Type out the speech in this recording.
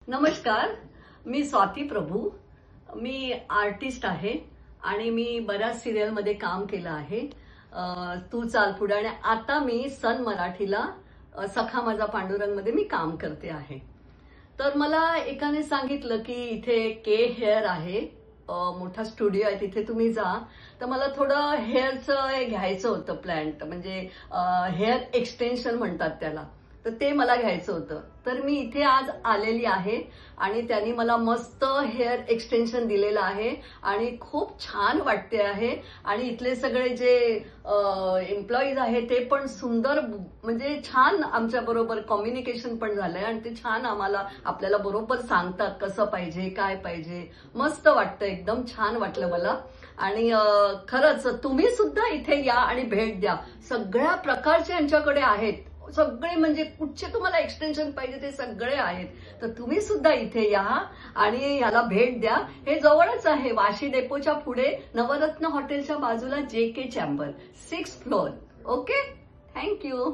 नमस्कार, मी स्वाती प्रभू. मी आर्टिस्ट आहे आणि मी बऱ्याच सिरियलमध्ये काम केलं आहे. तू चाल पुढे आणि आता मी सन मराठीला सखा माझा पांडुरंग मध्ये मी काम करते आहे. तर मला एकाने सांगितलं की इथे के हेअर आहे, मोठा स्टुडिओ आहे, तिथे तुम्ही जा. तर मला थोडं हेअरचं घ्यायचं होतं, प्लॅन्ट म्हणजे हेअर एक्सटेन्शन म्हणतात त्याला. तर ते मला घ्यायचं होतं. तर मी इथे आज आलेली आहे आणि त्यांनी मला मस्त हेअर एक्सटेन्शन दिलेलं आहे आणि खूप छान वाटते आहे. आणि इथले सगळे जे एम्प्लॉईज आहेत ते पण सुंदर, म्हणजे छान आमच्या बरोबर कम्युनिकेशन पण झालंय आणि ते छान आम्हाला आपल्याला बरोबर सांगतात कसं पाहिजे काय पाहिजे. मस्त वाटतं, एकदम छान वाटलं मला. आणि खरंच तुम्ही सुद्धा इथे या आणि भेट द्या. सगळ्या प्रकारचे यांच्याकडे आहेत, सगळे म्हणजे कुठचे तुम्हाला एक्सटेन्शन पाहिजे ते सगळे आहेत. तर तुम्ही सुद्धा इथे या आणि याला भेट द्या. हे जवळच आहे, वाशी डेपोच्या पुढे नवरत्न हॉटेलच्या बाजूला JK chamber, 6th floor. Okay, thank you.